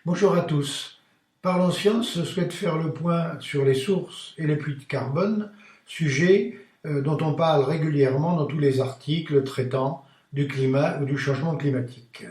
Bonjour à tous. Parlons Science souhaite faire le point sur les sources et les puits de carbone, sujet dont on parle régulièrement dans tous les articles traitant du climat ou du changement climatique.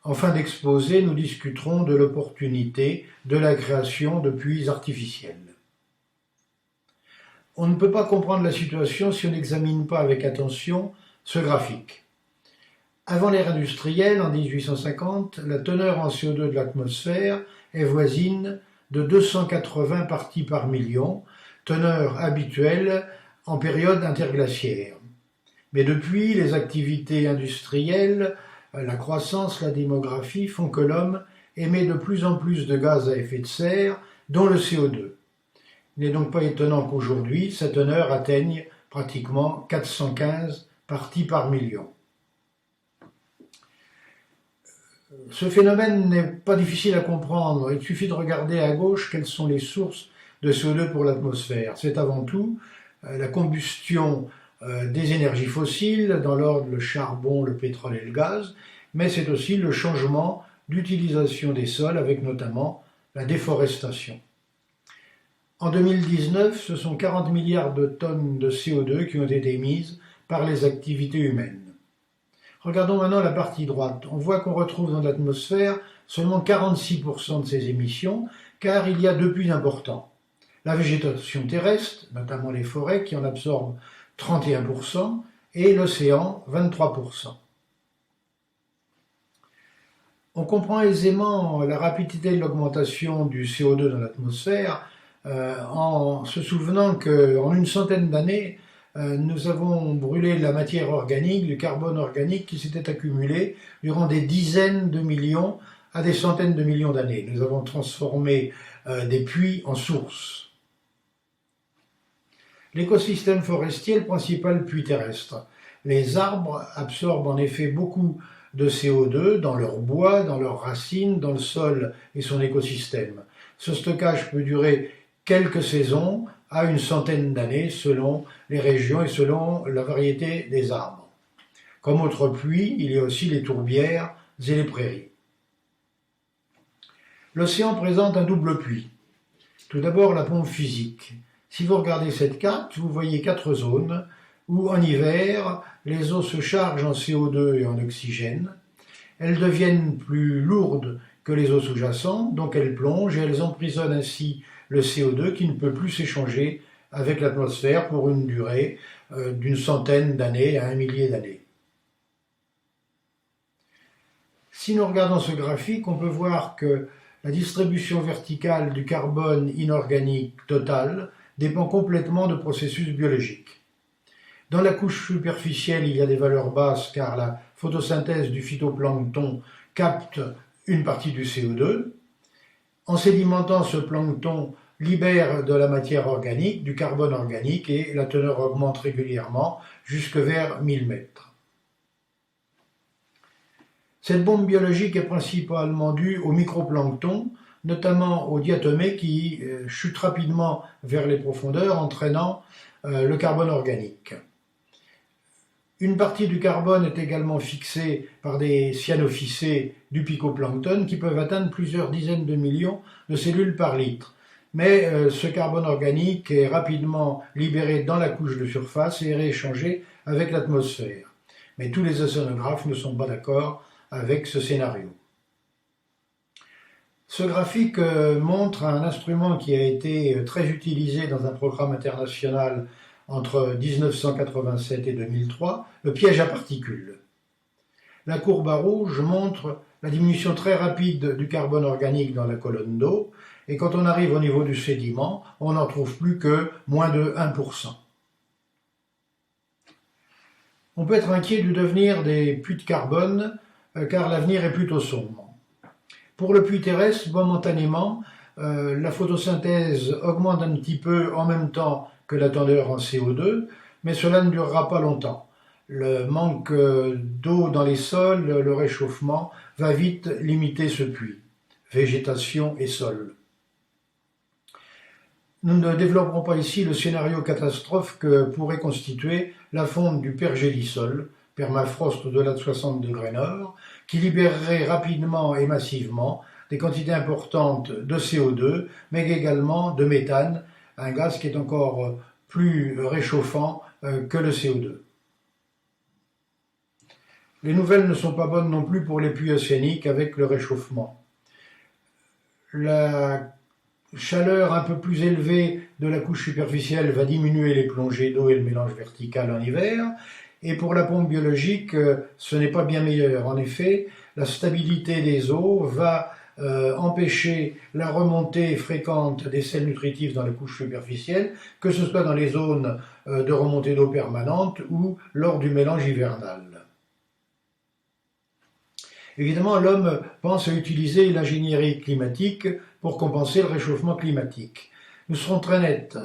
En fin d'exposé, nous discuterons de l'opportunité de la création de puits artificiels. On ne peut pas comprendre la situation si on n'examine pas avec attention ce graphique. Avant l'ère industrielle, en 1850, la teneur en CO2 de l'atmosphère est voisine de 280 parties par million, teneur habituelle en période interglaciaire. Mais depuis, les activités industrielles, la croissance, la démographie font que l'homme émet de plus en plus de gaz à effet de serre, dont le CO2. Il n'est donc pas étonnant qu'aujourd'hui, sa teneur atteigne pratiquement 415 parties par million. Ce phénomène n'est pas difficile à comprendre, il suffit de regarder à gauche quelles sont les sources de CO2 pour l'atmosphère. C'est avant tout la combustion des énergies fossiles, dans l'ordre le charbon, le pétrole et le gaz, mais c'est aussi le changement d'utilisation des sols avec notamment la déforestation. En 2019, ce sont 40 milliards de tonnes de CO2 qui ont été émises par les activités humaines. Regardons maintenant la partie droite. On voit qu'on retrouve dans l'atmosphère seulement 46% de ces émissions, car il y a deux puits importants. La végétation terrestre, notamment les forêts, qui en absorbent 31%, et l'océan, 23%. On comprend aisément la rapidité de l'augmentation du CO2 dans l'atmosphère en se souvenant qu'en une centaine d'années, nous avons brûlé la matière organique, du carbone organique qui s'était accumulé durant des dizaines de millions à des centaines de millions d'années. Nous avons transformé des puits en sources. L'écosystème forestier est le principal puits terrestre. Les arbres absorbent en effet beaucoup de CO2 dans leur bois, dans leurs racines, dans le sol et son écosystème. Ce stockage peut durer quelques saisons à une centaine d'années selon les régions et selon la variété des arbres. Comme autres puits, il y a aussi les tourbières et les prairies. L'océan présente un double puits. Tout d'abord la pompe physique. Si vous regardez cette carte, vous voyez 4 zones où en hiver, les eaux se chargent en CO2 et en oxygène. Elles deviennent plus lourdes que les eaux sous-jacentes, donc elles plongent et elles emprisonnent ainsi le CO2 qui ne peut plus s'échanger avec l'atmosphère pour une durée d'une centaine d'années à un millier d'années. Si nous regardons ce graphique, on peut voir que la distribution verticale du carbone inorganique total dépend complètement de processus biologiques. Dans la couche superficielle, il y a des valeurs basses car la photosynthèse du phytoplancton capte une partie du CO2. En sédimentant, ce plancton libère de la matière organique, du carbone organique, et la teneur augmente régulièrement jusque vers 1000 mètres. Cette bombe biologique est principalement due au microplancton, notamment aux diatomées qui chutent rapidement vers les profondeurs, entraînant le carbone organique. Une partie du carbone est également fixée par des cyanophycées du phytoplancton qui peuvent atteindre plusieurs dizaines de millions de cellules par litre. Mais ce carbone organique est rapidement libéré dans la couche de surface et est rééchangé avec l'atmosphère. Mais tous les océanographes ne sont pas d'accord avec ce scénario. Ce graphique montre un instrument qui a été très utilisé dans un programme international entre 1987 et 2003, le piège à particules. La courbe à rouge montre la diminution très rapide du carbone organique dans la colonne d'eau, et quand on arrive au niveau du sédiment, on n'en trouve plus que moins de 1%. On peut être inquiet du devenir des puits de carbone, car l'avenir est plutôt sombre. Pour le puits terrestre, momentanément, la photosynthèse augmente un petit peu en même temps que la teneur en CO2, mais cela ne durera pas longtemps. Le manque d'eau dans les sols, le réchauffement, va vite limiter ce puits, végétation et sol. Nous ne développerons pas ici le scénario catastrophe que pourrait constituer la fonte du pergélisol, permafrost au-delà de 60 degrés nord, qui libérerait rapidement et massivement des quantités importantes de CO2, mais également de méthane, un gaz qui est encore plus réchauffant que le CO2. Les nouvelles ne sont pas bonnes non plus pour les puits océaniques avec le réchauffement. La chaleur un peu plus élevée de la couche superficielle va diminuer les plongées d'eau et le mélange vertical en hiver. Et pour la pompe biologique, ce n'est pas bien meilleur. En effet, la stabilité des eaux va empêcher la remontée fréquente des sels nutritifs dans la couche superficielle, que ce soit dans les zones de remontée d'eau permanente ou lors du mélange hivernal. Évidemment, l'homme pense à utiliser l'ingénierie climatique pour compenser le réchauffement climatique. Nous serons très nets.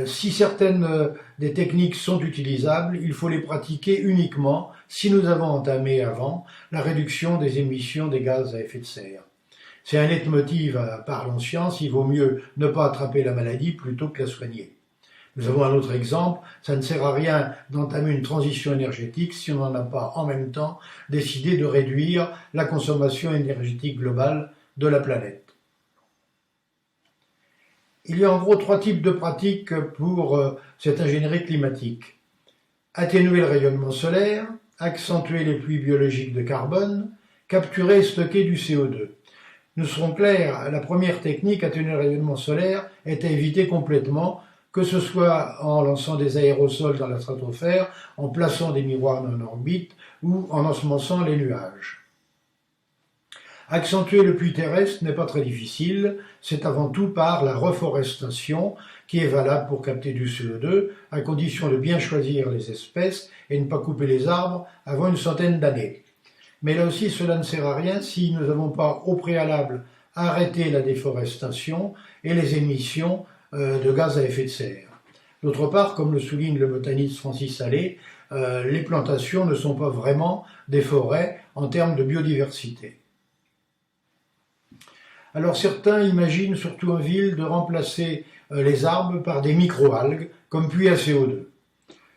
Si certaines des techniques sont utilisables, il faut les pratiquer uniquement si nous avons entamé avant la réduction des émissions des gaz à effet de serre. C'est un leitmotiv parlant science, il vaut mieux ne pas attraper la maladie plutôt que la soigner. Nous avons un autre exemple, ça ne sert à rien d'entamer une transition énergétique si on n'en a pas en même temps décidé de réduire la consommation énergétique globale de la planète. Il y a en gros 3 types de pratiques pour cette ingénierie climatique. Atténuer le rayonnement solaire, accentuer les puits biologiques de carbone, capturer et stocker du CO2. Nous serons clairs, la première technique, atténuer le rayonnement solaire, est à éviter complètement, que ce soit en lançant des aérosols dans la stratosphère, en plaçant des miroirs en orbite ou en ensemençant les nuages. Accentuer le puits terrestre n'est pas très difficile, c'est avant tout par la reforestation qui est valable pour capter du CO2, à condition de bien choisir les espèces et ne pas couper les arbres avant une centaine d'années. Mais là aussi, cela ne sert à rien si nous n'avons pas au préalable arrêté la déforestation et les émissions de gaz à effet de serre. D'autre part, comme le souligne le botaniste Francis Allais, les plantations ne sont pas vraiment des forêts en termes de biodiversité. Alors certains imaginent, surtout en ville, de remplacer les arbres par des microalgues comme puits à CO2.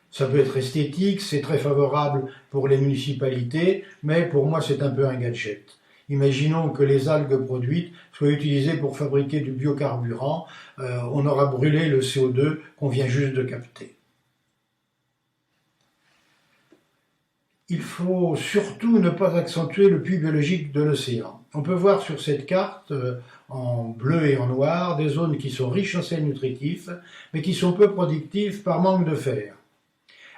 Ça peut être esthétique, c'est très favorable pour les municipalités, mais pour moi c'est un peu un gadget. Imaginons que les algues produites soient utilisées pour fabriquer du biocarburant, on aura brûlé le CO2 qu'on vient juste de capter. Il faut surtout ne pas accentuer le puits biologique de l'océan. On peut voir sur cette carte, en bleu et en noir, des zones qui sont riches en sels nutritifs, mais qui sont peu productives par manque de fer.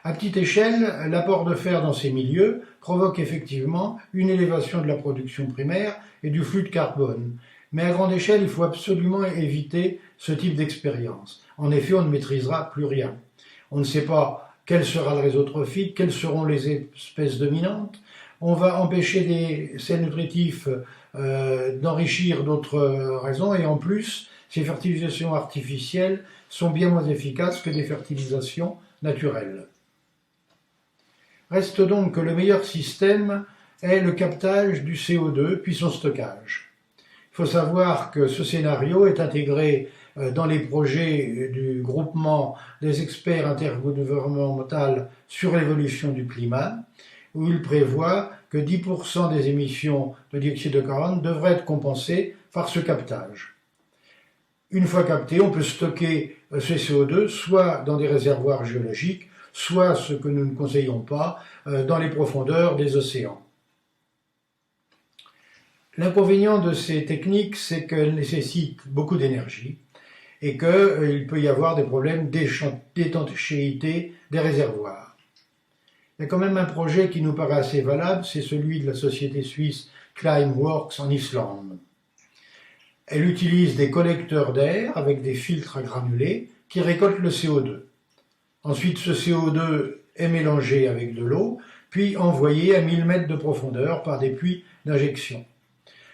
À petite échelle, l'apport de fer dans ces milieux provoque effectivement une élévation de la production primaire et du flux de carbone. Mais à grande échelle, il faut absolument éviter ce type d'expérience. En effet, on ne maîtrisera plus rien. On ne sait pas quel sera le réseau trophique, quelles seront les espèces dominantes. On va empêcher des sels nutritifs d'enrichir d'autres raisons et en plus, ces fertilisations artificielles sont bien moins efficaces que des fertilisations naturelles. Reste donc que le meilleur système est le captage du CO2 puis son stockage. Il faut savoir que ce scénario est intégré dans les projets du groupement des experts intergouvernemental sur l'évolution du climat, où il prévoit que 10% des émissions de dioxyde de carbone devraient être compensées par ce captage. Une fois capté, on peut stocker ce CO2 soit dans des réservoirs géologiques, soit, ce que nous ne conseillons pas, dans les profondeurs des océans. L'inconvénient de ces techniques, c'est qu'elles nécessitent beaucoup d'énergie et qu'il peut y avoir des problèmes d'étanchéité des réservoirs. Il y a quand même un projet qui nous paraît assez valable, c'est celui de la société suisse Climeworks en Islande. Elle utilise des collecteurs d'air avec des filtres à granulés qui récoltent le CO2. Ensuite, ce CO2 est mélangé avec de l'eau, puis envoyé à 1000 mètres de profondeur par des puits d'injection.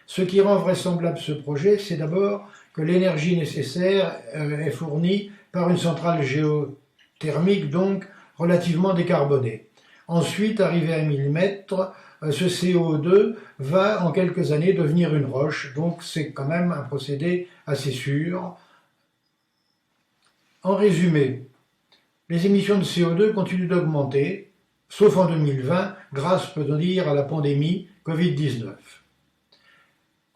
Ce qui rend vraisemblable ce projet, c'est d'abord que l'énergie nécessaire est fournie par une centrale géothermique, donc relativement décarbonée. Ensuite, arrivé à 1000 mètres, ce CO2 va en quelques années devenir une roche, donc c'est quand même un procédé assez sûr. En résumé, les émissions de CO2 continuent d'augmenter, sauf en 2020, grâce, peut-on dire, à la pandémie Covid-19.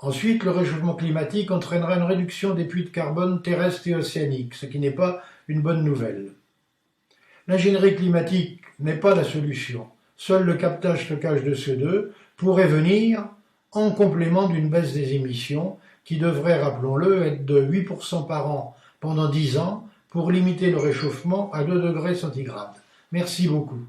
Ensuite, le réchauffement climatique entraînera une réduction des puits de carbone terrestres et océaniques, ce qui n'est pas une bonne nouvelle. L'ingénierie climatique n'est pas la solution. Seul le captage-stockage de CO2 pourrait venir en complément d'une baisse des émissions qui devrait, rappelons-le, être de 8% par an pendant 10 ans pour limiter le réchauffement à 2 degrés centigrades. Merci beaucoup.